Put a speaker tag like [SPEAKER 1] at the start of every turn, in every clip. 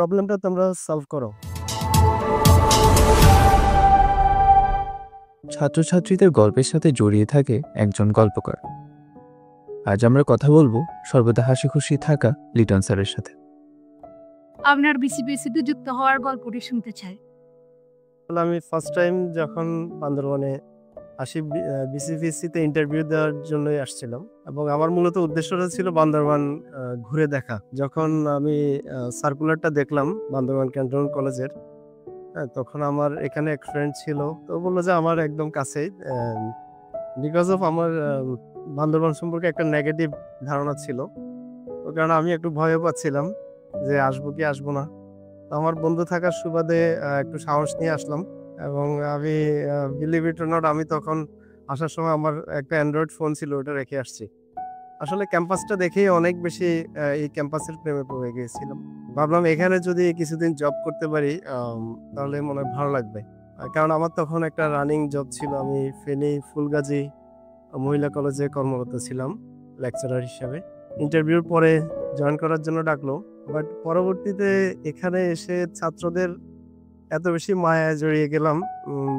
[SPEAKER 1] প্রবলেমটা তোমরা সলভ করো।
[SPEAKER 2] ছাত্রছাত্রীদের গল্পের সাথে জড়িয়ে থাকে একজন গল্পকার। আজ আমরা কথা বলবো সর্বদা হাসি খুশি থাকা লিটন স্যারের সাথে।
[SPEAKER 3] আপনার বিসিবিসিতে যুক্ত হওয়ার গল্পটি শুনতে চাই।
[SPEAKER 1] আমি ফার্স্ট টাইম যখন বান্দরবানে আসি বিসিবিসিতে ইন্টারভিউ দেওয়ার জন্যই আসছিলাম, এবং আমার মূলত উদ্দেশ্যটা ছিল বান্দরবান ঘুরে দেখা। যখন আমি সার্কুলারটা দেখলাম বান্দরবান ক্যান্টনমেন্ট কলেজের, তখন আমার এখানে এক ফ্রেন্ড ছিল, তো বললো যে আমার একদম কাছেই, বিকজ অফ আমার বান্দরবান সম্পর্কে একটা নেগেটিভ ধারণা ছিল, ওই কারণে আমি একটু ভয়ও পাচ্ছিলাম যে আসবো কি আসবো না। তো আমার বন্ধু থাকার সুবাদে একটু সাহস নিয়ে আসলাম, এবং আমি বিলিভ ইট অর নট, আমি তখন আসার সময় আমার একটা অ্যান্ড্রয়েড ফোন ছিল, ওটা রেখে আসছি। আসলে ক্যাম্পাসটা দেখেই অনেক বেশি এই ক্যাম্পাসের প্রেমে পড়ে গিয়েছিলাম। ভাবলাম এখানে যদি কিছুদিন জব করতে পারি তাহলে মনে হয় ভালো লাগবে। কারণ আমার তখন একটা রানিং জব ছিল, আমি ফেনী ফুলগাজী মহিলা কলেজে কর্মরত ছিলাম লেকচারার হিসাবে। ইন্টারভিউর পরে জয়েন করার জন্য ডাকলো, বাট পরবর্তীতে এখানে এসে ছাত্রদের এত বেশি মায়ায় জড়িয়ে গেলাম,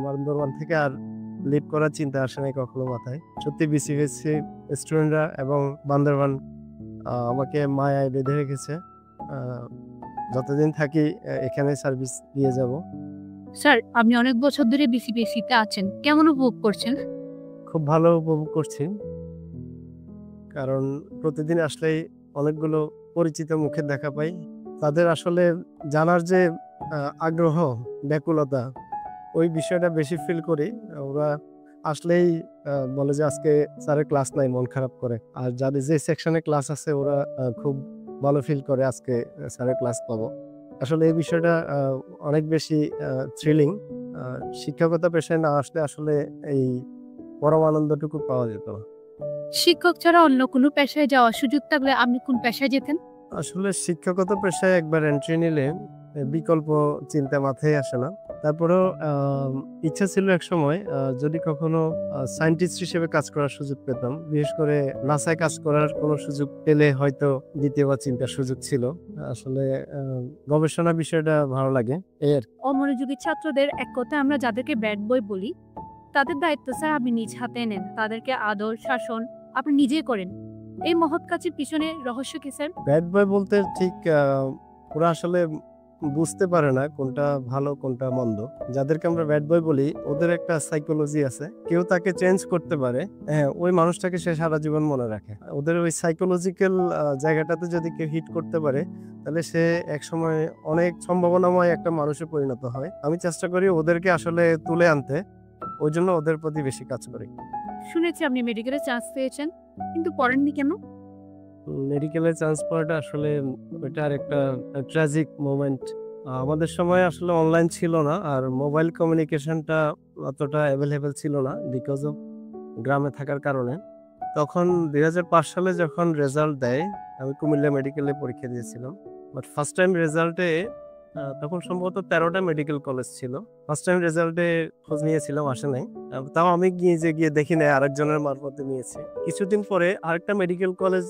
[SPEAKER 1] বান্দরবান থেকে আর লিভ করার চিন্তা আসে নাই কখনো মাথায়। সত্যি বিসিবিসি স্টুডেন্টরা এবং বান্দরবান আমাকে মায়ায় বেঁধে রেখেছে। যতদিন থাকি এখানে সার্ভিস দিয়ে যাব।
[SPEAKER 3] স্যার, আপনি অনেক বছর ধরে বিসিবিসিতে আছেন, কেমন উপভোগ করছেন?
[SPEAKER 1] খুব ভালো উপভোগ করছি, কারণ প্রতিদিন আসলেই অনেকগুলো পরিচিত মুখের দেখা পাই। তাদের আসলে জানার যে আগ্রহ, ব্যাকুলতা, ওই বিষয়টা বেশি ফিল করি। ওরা আসলেই বলে যে আজকে স্যারের ক্লাস নাই, মন খারাপ করে। আর যাদের যে সেকশনে ক্লাস আছে ওরা খুব ভালো ফিল করে আজকে স্যারের ক্লাস পাবো। আসলে এই বিষয়টা অনেক বেশি থ্রিলিং। শিক্ষকতা পেশায় না আসলে আসলে এই পরম আনন্দটুকু পাওয়া যেত না।
[SPEAKER 3] শিক্ষক ছাড়া অন্য কোনো পেশায় যাওয়ার সুযোগ থাকলে আপনি কোন পেশায় যেতেন?
[SPEAKER 1] আসলে শিক্ষকতা পেশায় একবার এন্ট্রি নিলে বিকল্প চিন্তা মাথায় আসে না। তারপরেও ইচ্ছা ছিল একসময় যদি কখনো সায়েন্টিস্ট হিসেবে কাজ করার সুযোগ পেতাম, বিশেষ করে নাসায় কাজ করার কোনো সুযোগ পেলে হয়তো দ্বিতীয়বার চিন্তার সুযোগ ছিল। আসলে গবেষণা বিষয়টা ভালো লাগে।
[SPEAKER 3] অমনোযোগী ছাত্রদের এক কথায় আমরা যাদেরকে ব্যাড বয় বলি, তাদের দায়িত্ব স্যার আপনি নিজ হাতে নেন, তাদেরকে আদর শাসন আপনি নিজেই করেন। এই মহৎ কাজের পিছনে রহস্য কি স্যার?
[SPEAKER 1] ব্যাড বয় বলতে ঠিক ওরা আসলে বুঝতে পারে না কোনটা ভালো কোনটা মন্দ। যাদেরকে আমরা ব্যাড বয় বলি ওদের একটা সাইকোলজি আছে, কেউ তাকে চেঞ্জ করতে পারে, হ্যাঁ ওই মানুষটাকে সে সারা জীবন মনে রাখে। ওদের ওই সাইকোলজিক্যাল জায়গাটাতে যদি কেউ হিট করতে পারে তাহলে সে একসময় অনেক সম্ভাবনাময় একটা মানুষে পরিণত হয়। আমি চেষ্টা করি ওদেরকে আসলে তুলে আনতে, ওই জন্য ওদের প্রতি বেশি কাজ করি।
[SPEAKER 3] শুনেছি আপনি মেডিকেলে চান্স পেয়েছেন, কিন্তু পড়েননি কেন?
[SPEAKER 1] মেডিকেলে চান্স পাওয়াটা আসলে ওইটা আর একটা ট্র্যাজিক মোমেন্ট। আমাদের সময় আসলে অনলাইন ছিল না, আর মোবাইল কমিউনিকেশনটা অতটা অ্যাভেলেবেল ছিল না বিকজ অফ গ্রামে থাকার কারণে। তখন 2005 সালে যখন রেজাল্ট দেয়, আমি কুমিল্লা মেডিকেলে পরীক্ষা দিয়েছিলাম। বাট ফার্স্ট টাইম রেজাল্টে তখন সম্ভবত 13টা মেডিকেল কলেজ ছিল। ফার্স্ট টাইম রেজাল্টে খোঁজ নিয়েছিলাম, আসে নাই। তাও আমি গিয়ে দেখি নাই, আরেকজনের মারফতে নিয়েছি। কিছুদিন পরে আরেকটা মেডিকেল কলেজ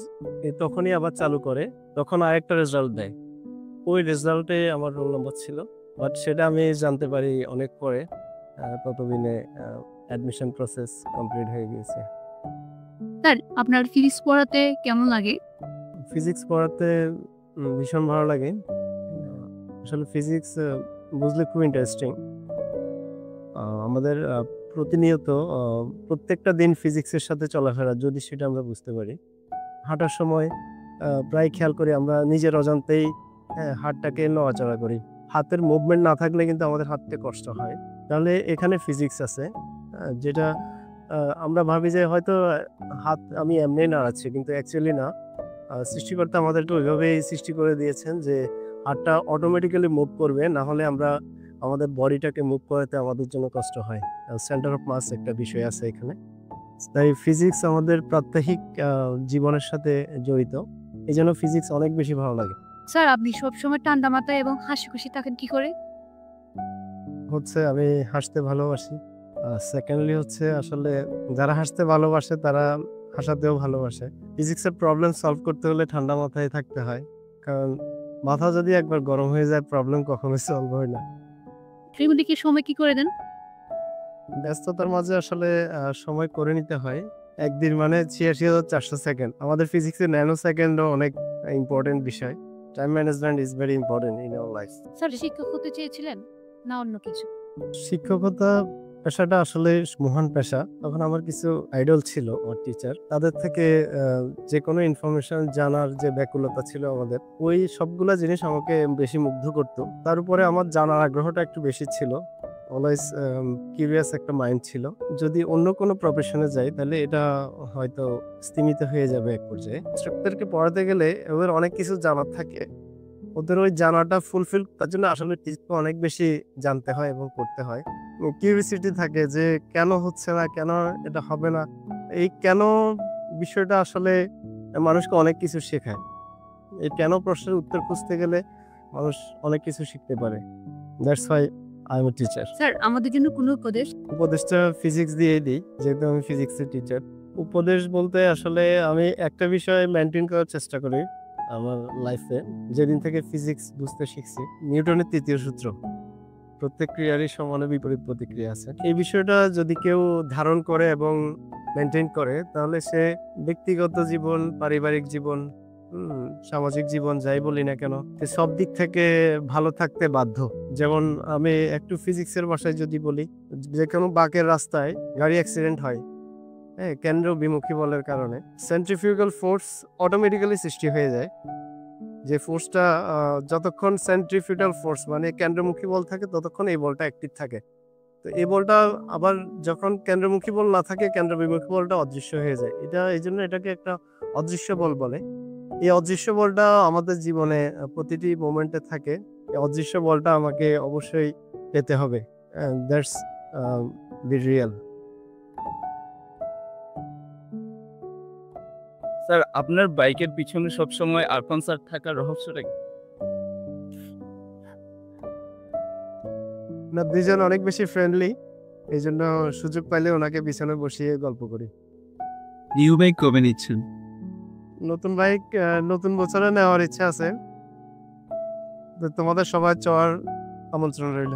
[SPEAKER 1] তখনই আবার চালু করে, তখন আরেকটা রেজাল্ট দেয়। ওই রেজাল্টে আমার রোল নাম্বার ছিল, বাট সেটা আমি জানতে পারি অনেক পরে। ততদিনে অ্যাডমিশন প্রসেস কমপ্লিট হয়ে গিয়েছে।
[SPEAKER 3] স্যার, আপনার ফিজিক্স পড়াতে কেমন লাগে?
[SPEAKER 1] ফিজিক্স পড়াতে ভীষণ ভালো লাগে। আসলে ফিজিক্স বুঝলে খুব ইন্টারেস্টিং। আমাদের প্রতিনিয়ত প্রত্যেকটা দিন ফিজিক্সের সাথে চলাফেরা, যদি সেটা আমরা বুঝতে পারি। হাঁটার সময় প্রায় খেয়াল করি আমরা নিজের অজান্তেই হাতটাকে নড়াচড়া করি। হাতের মুভমেন্ট না থাকলে কিন্তু আমাদের হাঁটতে কষ্ট হয়। তাহলে এখানে ফিজিক্স আছে, যেটা আমরা ভাবি যে হয়তো হাত আমি এমনি নাড়াচ্ছি, কিন্তু অ্যাকচুয়ালি না। সৃষ্টিকর্তা আমাদেরকে ওইভাবেই সৃষ্টি করে দিয়েছেন যে হাতটা অটোমেটিক্যালি মুভ করবে, না হলে আমরা আমাদের বডিটাকে মুভ করাতে আমাদের জন্য কষ্ট হয়। সেন্টার অফ মাস একটা বিষয় আছে এখানে। তাই ফিজিক্স আমাদের প্রাত্যহিক জীবনের সাথে জড়িত, এই জন্য ফিজিক্স অনেক বেশি ভালো লাগে।
[SPEAKER 3] স্যার, আপনি সবসময় ঠান্ডা মাথায় এবং হাসি খুশি থাকেন কি করে?
[SPEAKER 1] হচ্ছে আমি হাসতে ভালোবাসি। সেকেন্ডলি হচ্ছে আসলে যারা হাসতে ভালোবাসে তারা হাসাতেও ভালোবাসে। ফিজিক্সের প্রবলেম সলভ করতে হলে ঠান্ডা মাথায় থাকতে হয়, কারণ মাথা যদি একবার গরম হয়ে যায় প্রবলেম কখনোই সলভ হয় না।
[SPEAKER 3] ট্রিমুলিকে সময় কি করে দেন?
[SPEAKER 1] ব্যস্ততার মাঝে আসলে সময় করে নিতে হয়। একদিন মানে ৮৬,৪০০ সেকেন্ড। আমাদের ফিজিক্সে ন্যানো সেকেন্ডও অনেক ইম্পোর্টেন্ট বিষয়। Time management is very important in our life.
[SPEAKER 3] Sir শিক্ষক হতে চেয়েছিলেন না অন্য কিছু?
[SPEAKER 1] শিক্ষকতা পেশাটা আসলে মহান পেশা। তখন আমার কিছু আইডল ছিল, আমার টিচার। তাদের থেকে যেকোনো ইনফরমেশন জানার যে ব্যাকুলতা ছিল আমাদের, ওই সবগুলা জিনিস আমাকে বেশি মুগ্ধ করত। তার উপরে আমার জানার আগ্রহটা একটু বেশি ছিল। অলওয়েজ কিউরিয়াস একটা মাইন্ড ছিল। যদি অন্য কোনো প্রফেশনে যাই তাহলে এটা হয়তো স্তীমিত হয়ে যাবে এক পর্যায়ে। ইন্সট্রাক্টরকে পড়াতে গেলে ওদের অনেক কিছু জানার থাকে। ওদের ওই জানাটা ফুলফিল তার জন্য আসলে টিচারকে অনেক বেশি জানতে হয় এবং করতে হয়। কিউরিওসিটি থাকে যে কেন হচ্ছে না, কেন এটা হবে না। এই কেন বিষয়টা আসলে মানুষকে অনেক কিছু শেখায়। এই কেন প্রশ্নের উত্তর খুঁজতে গেলে মানুষ অনেক কিছু শিখতে পারে। That's why I am a teacher.
[SPEAKER 3] Sir আমাদের জন্য কোনো উপদেশ?
[SPEAKER 1] উপদেশটা ফিজিক্স দিয়েই দিই, যেহেতু আমি ফিজিক্সের টিচার। উপদেশ বলতে আসলে আমি একটা বিষয় মেনটেন করার চেষ্টা করি আমার লাইফে। যেদিন থেকে ফিজিক্স বুঝতে শিখছি, নিউটনের ৩য় সূত্র, প্রত্যেক ক্রিয়ারই সমান ও বিপরীত প্রতিক্রিয়া আছে। এই বিষয়টা যদি কেউ ধারণ করে এবং মেনটেন করে তাহলে সে ব্যক্তিগত জীবন, পারিবারিক জীবন, সামাজিক জীবন যাই বলি না কেন, সে সব দিক থেকে ভালো থাকতে বাধ্য। যেমন আমি একটু ফিজিক্সের ভাষায় যদি বলি, যে কোনো বাঁকের রাস্তায় গাড়ি অ্যাক্সিডেন্ট হয়, হ্যাঁ, কেন্দ্র বিমুখী বলের কারণে সেন্ট্রিফিউগাল ফোর্স অটোমেটিক্যালি সৃষ্টি হয়ে যায়। যে ফোর্সটা যতক্ষণ সেন্ট্রিফিউগাল ফোর্স মানে কেন্দ্রমুখী বল থাকে ততক্ষণ এই বলটা অ্যাক্টিভ থাকে। তো এই বলটা আবার যখন কেন্দ্রমুখী বল না থাকে, কেন্দ্র বিমুখী বলটা অদৃশ্য হয়ে যায়। এই জন্য এটাকে একটা অদৃশ্য বল বলে। এই অদৃশ্য বলটা আমাদের জীবনে প্রতিটি মোমেন্টে থাকে। এই অদৃশ্য বলটা আমাকে অবশ্যই পেতে হবে। That's the real.
[SPEAKER 4] স্যার আপনার বাইকের পিছনে সবসময় আরফান স্যার থাকার রহস্যটা কি?
[SPEAKER 1] না, দুইজন অনেক বেশি ফ্রেন্ডলি। এই জন্য সুযোগ পাইলে ওনাকে পিছনে বসিয়ে গল্প করি।
[SPEAKER 4] নিউ বাইক কবে নিচ্ছেন?
[SPEAKER 1] নতুন বাইক নতুন বছরে নেওয়ার ইচ্ছা আছে। তো তোমাদের সবার চাওয়ার আমন্ত্রণ রইল।